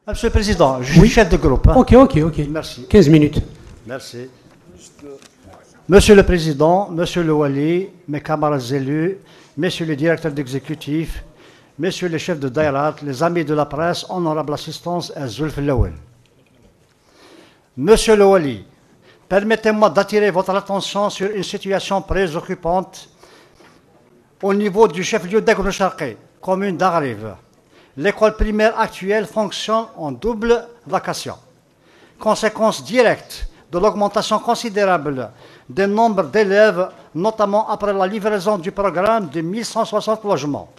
Monsieur le Président, je suis chef de groupe. Hein. Ok. Merci. 15 minutes. Merci. Monsieur le Président, Monsieur le Wali, mes camarades élus, Messieurs les directeurs d'exécutif, Messieurs les chefs de Dairat, les amis de la presse, honorable assistance et Zulf Lawel. Monsieur le Wali, permettez-moi d'attirer votre attention sur une situation préoccupante au niveau du chef-lieu d'Agono Sharqi, commune d'Aghrib. L'école primaire actuelle fonctionne en double vacation. Conséquence directe de l'augmentation considérable des nombres d'élèves, notamment après la livraison du programme de 1160 logements.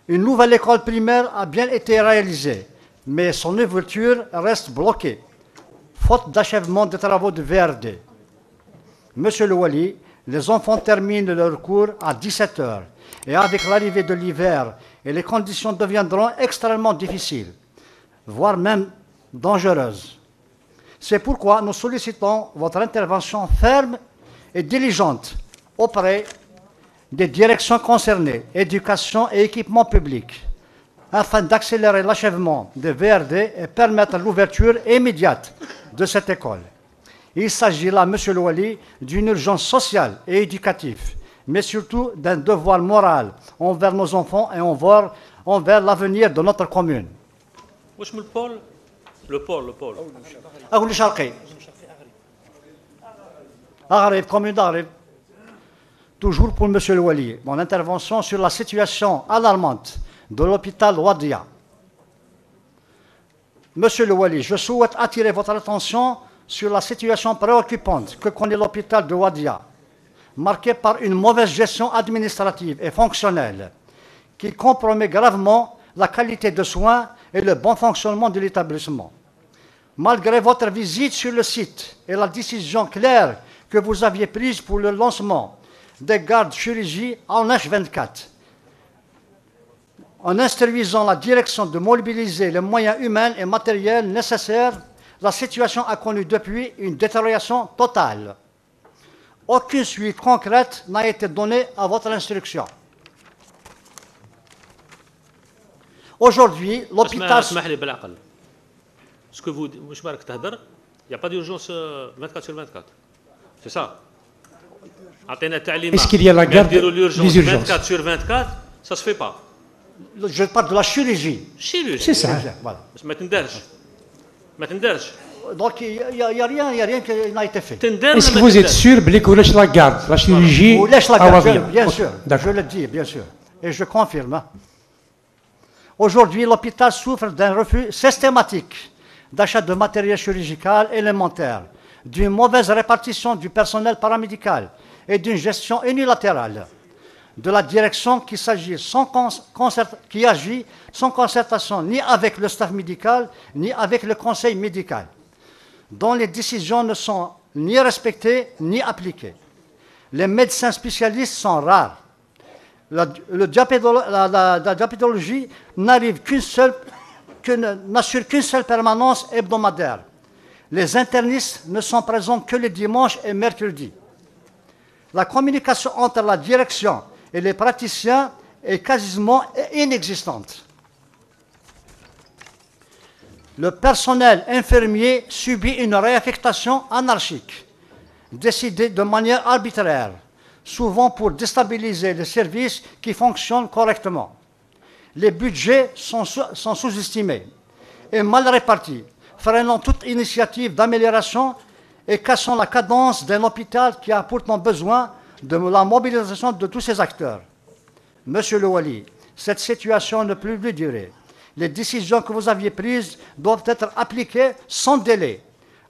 Une nouvelle école primaire a bien été réalisée, mais son ouverture reste bloquée, faute d'achèvement des travaux de VRD. Monsieur le Wali, les enfants terminent leur cours à 17 h et avec l'arrivée de l'hiver, les conditions deviendront extrêmement difficiles, voire même dangereuses. C'est pourquoi nous sollicitons votre intervention ferme et diligente auprès des directions concernées, éducation et équipement public, afin d'accélérer l'achèvement des VRD et permettre l'ouverture immédiate de cette école. Il s'agit là, Monsieur le Wali, d'une urgence sociale et éducative, mais surtout d'un devoir moral envers nos enfants et envers l'avenir de notre commune. Le pôle. Agono Sharqi. Aghrib, commune d'Aghrib. Toujours pour Monsieur le Wali, mon intervention sur la situation alarmante de l'hôpital Wadia. Monsieur le Wali, je souhaite attirer votre attention sur la situation préoccupante que connaît l'hôpital de Wadia, marquée par une mauvaise gestion administrative et fonctionnelle qui compromet gravement la qualité de soins et le bon fonctionnement de l'établissement. Malgré votre visite sur le site et la décision claire que vous aviez prise pour le lancement des gardes chirurgie en H24, en instruisant la direction de mobiliser les moyens humains et matériels nécessaires, la situation a connu depuis une détérioration totale. Aucune suite concrète n'a été donnée à votre instruction. Aujourd'hui, l'hôpital... Ce que vous dites, il n'y a pas d'urgence 24 sur 24. C'est ça. Est-ce qu'il y a la garde des urgences 24 sur 24, ça ne se fait pas. Je parle de la chirurgie. C'est ça. Voilà. Donc il n'y a rien qui n'a été fait. Est-ce que vous êtes sûr que la garde, la chirurgie vous laissez la garde, bien okay. sûr. Je le dis, bien sûr. Et je confirme. Aujourd'hui, l'hôpital souffre d'un refus systématique d'achat de matériel chirurgical élémentaire, d'une mauvaise répartition du personnel paramédical et d'une gestion unilatérale de la direction qui agit sans concertation ni avec le staff médical ni avec le conseil médical, dont les décisions ne sont ni respectées ni appliquées. Les médecins spécialistes sont rares. La diabétologie n'assure qu'une seule permanence hebdomadaire. Les internistes ne sont présents que les dimanches et mercredis. La communication entre la direction et les praticiens est quasiment inexistante. Le personnel infirmier subit une réaffectation anarchique, décidée de manière arbitraire, souvent pour déstabiliser les services qui fonctionnent correctement. Les budgets sont sous-estimés et mal répartis, freinant toute initiative d'amélioration et cassant la cadence d'un hôpital qui a pourtant besoin de la mobilisation de tous ces acteurs. Monsieur le Wali, cette situation ne peut plus durer. Les décisions que vous aviez prises doivent être appliquées sans délai.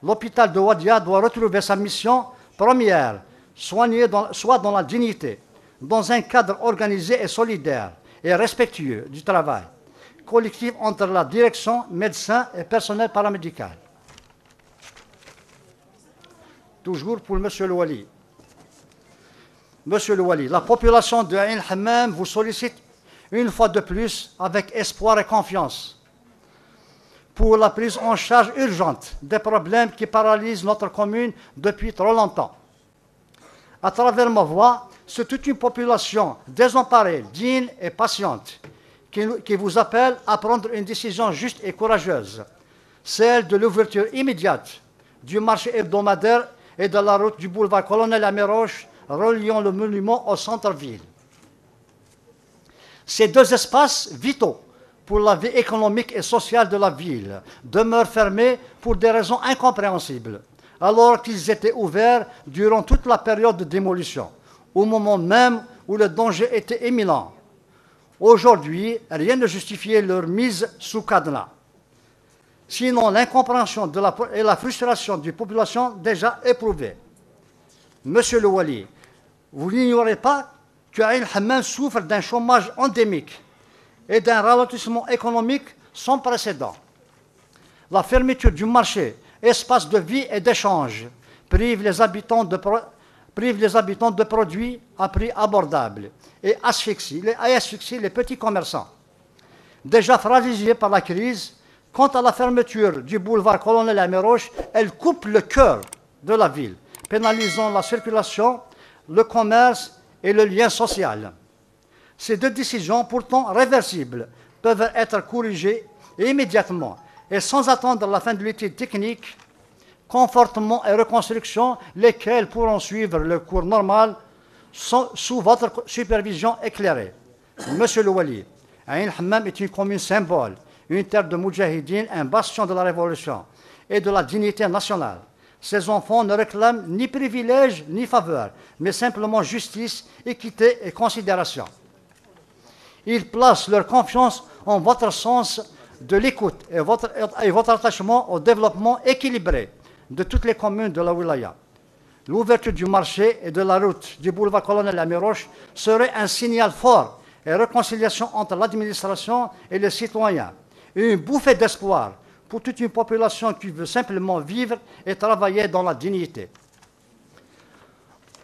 L'hôpital de Wadia doit retrouver sa mission première, soigner soit dans la dignité, dans un cadre organisé et solidaire et respectueux du travail collectif entre la direction, médecins et personnel paramédical. Toujours pour Monsieur le Wali. Monsieur le Wali, la population de Ain Hammam vous sollicite une fois de plus avec espoir et confiance pour la prise en charge urgente des problèmes qui paralysent notre commune depuis trop longtemps. À travers ma voix, c'est toute une population désemparée, digne et patiente qui vous appelle à prendre une décision juste et courageuse, celle de l'ouverture immédiate du marché hebdomadaire et de la route du boulevard Colonel Amiroche reliant le monument au centre-ville. Ces deux espaces vitaux pour la vie économique et sociale de la ville demeurent fermés pour des raisons incompréhensibles, alors qu'ils étaient ouverts durant toute la période de démolition, au moment même où le danger était imminent. Aujourd'hui, rien ne justifiait leur mise sous cadenas. Sinon l'incompréhension et la frustration d'une population déjà éprouvée. Monsieur le Wali, vous n'ignorez pas que Ain Hammam souffre d'un chômage endémique et d'un ralentissement économique sans précédent. La fermeture du marché, espace de vie et d'échange, prive les habitants de produits à prix abordables et asphyxie les petits commerçants. Déjà fragilisés par la crise, quant à la fermeture du boulevard Colonel Amiroche, elle coupe le cœur de la ville, pénalisant la circulation, le commerce et le lien social. Ces deux décisions, pourtant réversibles, peuvent être corrigées immédiatement et sans attendre la fin de l'étude technique, confortement et reconstruction, lesquelles pourront suivre le cours normal sous votre supervision éclairée. Monsieur le Wali, Ain Hammam est une commune symbole, une terre de moudjahidines, un bastion de la révolution et de la dignité nationale. Ces enfants ne réclament ni privilèges ni faveurs, mais simplement justice, équité et considération. Ils placent leur confiance en votre sens de l'écoute et votre attachement au développement équilibré de toutes les communes de la wilaya. L'ouverture du marché et de la route du boulevard Colonel Amiroche serait un signal fort et réconciliation entre l'administration et les citoyens. Une bouffée d'espoir pour toute une population qui veut simplement vivre et travailler dans la dignité.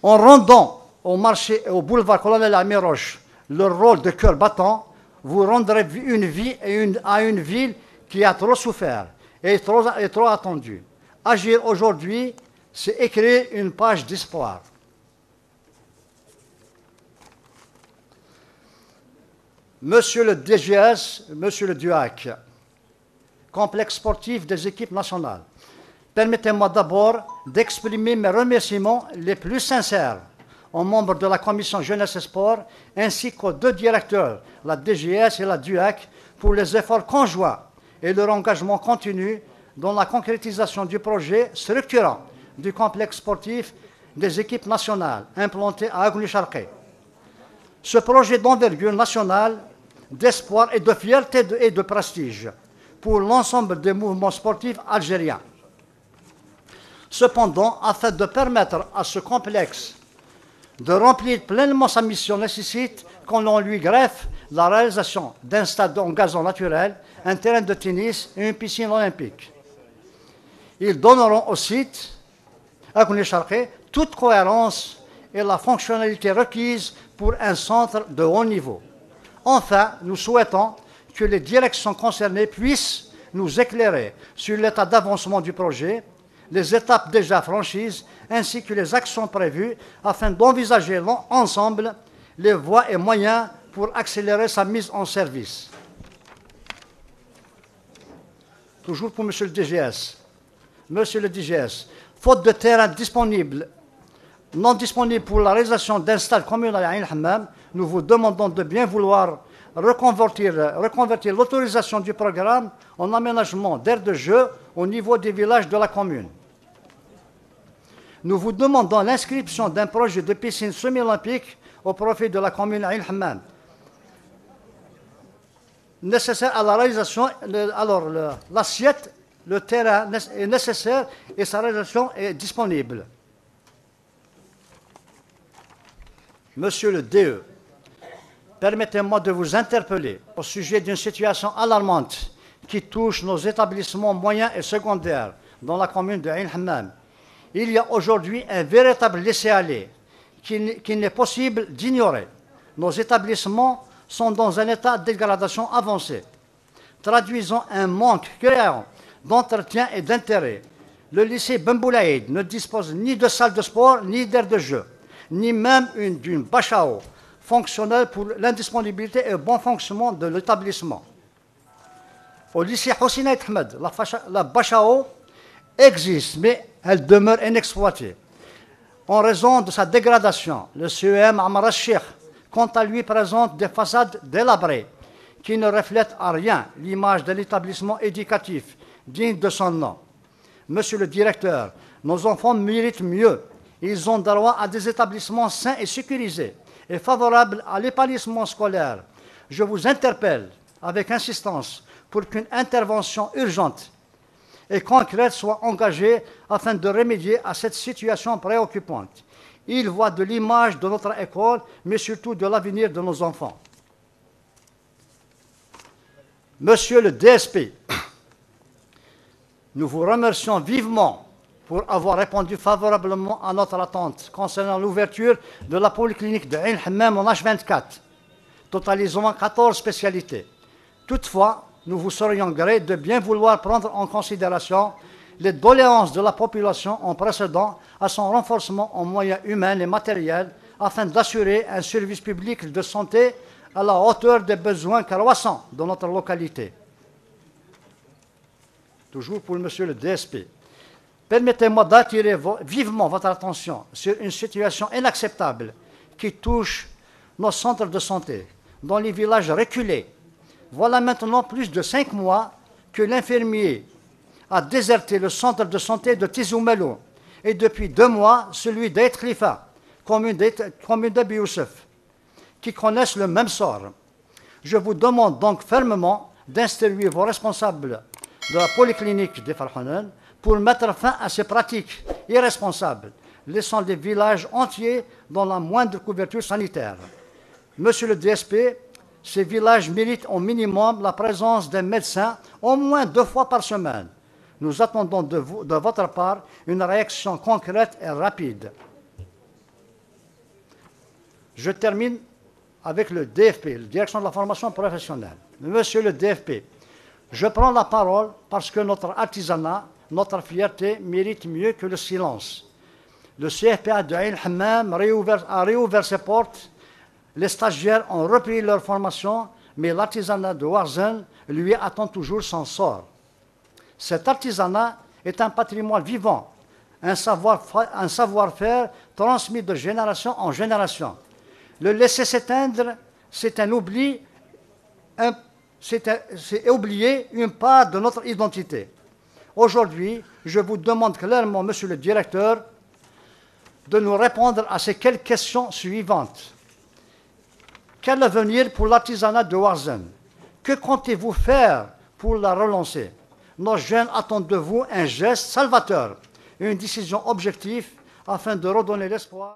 En rendant au marché et au boulevard Colonel Amiroche leur rôle de cœur battant, vous rendrez une vie à une ville qui a trop souffert et trop attendu. Agir aujourd'hui, c'est écrire une page d'espoir. Monsieur le DGS, Monsieur le DUAC, complexe sportif des équipes nationales, permettez-moi d'abord d'exprimer mes remerciements les plus sincères aux membres de la commission jeunesse et sport, ainsi qu'aux deux directeurs, la DGS et la DUAC, pour les efforts conjoints et leur engagement continu dans la concrétisation du projet structurant du complexe sportif des équipes nationales implanté à Agni Sharqi. Ce projet d'envergure nationale, d'espoir et de fierté et de prestige pour l'ensemble des mouvements sportifs algériens. Cependant, afin de permettre à ce complexe de remplir pleinement sa mission, nécessite qu'on lui greffe la réalisation d'un stade en gazon naturel, un terrain de tennis et une piscine olympique. Ils donneront au site Agni Sharqi toute cohérence et la fonctionnalité requise pour un centre de haut niveau. Enfin, nous souhaitons que les directions concernées puissent nous éclairer sur l'état d'avancement du projet, les étapes déjà franchises, ainsi que les actions prévues afin d'envisager ensemble les voies et moyens pour accélérer sa mise en service. Toujours pour Monsieur le DGS. Monsieur le DGS, faute de terrain disponible, non disponible pour la réalisation d'un stade communal à Ain Hammam, nous vous demandons de bien vouloir reconvertir l'autorisation du programme en aménagement d'aires de jeu au niveau des villages de la commune. Nous vous demandons l'inscription d'un projet de piscine semi-olympique au profit de la commune Ain Hammam. Nécessaire à la réalisation, l'assiette, le terrain est nécessaire et sa réalisation est disponible. Monsieur le DE, permettez-moi de vous interpeller au sujet d'une situation alarmante qui touche nos établissements moyens et secondaires dans la commune de Ain Hammam. Il y a aujourd'hui un véritable laisser-aller qu'il n'est possible d'ignorer. Nos établissements sont dans un état de dégradation avancé, traduisant un manque criant d'entretien et d'intérêt. Le lycée Ben Boulaïd ne dispose ni de salle de sport, ni d'aire de jeu, ni même d'une bâche à eau. fonctionnels pour l'indisponibilité et le bon fonctionnement de l'établissement. Au lycée Hossein Ait Ahmed, la Bachao existe, mais elle demeure inexploitée. En raison de sa dégradation, le CEM Amar al-Sheikh, quant à lui, présente des façades délabrées qui ne reflètent à rien l'image de l'établissement éducatif digne de son nom. Monsieur le directeur, nos enfants méritent mieux. Ils ont droit à des établissements sains et sécurisés et favorables à l'épanouissement scolaire. Je vous interpelle avec insistance pour qu'une intervention urgente et concrète soit engagée afin de remédier à cette situation préoccupante. Il va de l'image de notre école, mais surtout de l'avenir de nos enfants. Monsieur le DSP, nous vous remercions vivement pour avoir répondu favorablement à notre attente concernant l'ouverture de la polyclinique de Ain Hammam en H24, totalisant 14 spécialités. Toutefois, nous vous serions gré de bien vouloir prendre en considération les doléances de la population en procédant à son renforcement en moyens humains et matériels afin d'assurer un service public de santé à la hauteur des besoins croissants de notre localité. Toujours pour Monsieur le DSP. Permettez-moi d'attirer vivement votre attention sur une situation inacceptable qui touche nos centres de santé dans les villages reculés. Voilà maintenant plus de 5 mois que l'infirmier a déserté le centre de santé de Tizoumelou et depuis 2 mois celui d'Ait Khalifa, commune d'Abi Youssef, qui connaissent le même sort. Je vous demande donc fermement d'instruire vos responsables de la polyclinique de Farhanen pour mettre fin à ces pratiques irresponsables, laissant des villages entiers dans la moindre couverture sanitaire. Monsieur le DSP, ces villages méritent au minimum la présence d'un médecin au moins 2 fois par semaine. Nous attendons de votre part une réaction concrète et rapide. Je termine avec le DFP, la Direction de la formation professionnelle. Monsieur le DFP, je prends la parole parce que notre artisanat, notre fierté mérite mieux que le silence. Le CFPA de Ain Hammam a réouvert ses portes. Les stagiaires ont repris leur formation, mais l'artisanat de Ouarzen lui attend toujours son sort. Cet artisanat est un patrimoine vivant, un savoir-faire transmis de génération en génération. Le laisser s'éteindre, c'est oublier une part de notre identité. Aujourd'hui, je vous demande clairement, Monsieur le Directeur, de nous répondre à ces quelques questions suivantes. Quel avenir pour l'artisanat de Ouarzen? Que comptez-vous faire pour la relancer? Nos jeunes attendent de vous un geste salvateur, une décision objective afin de redonner l'espoir.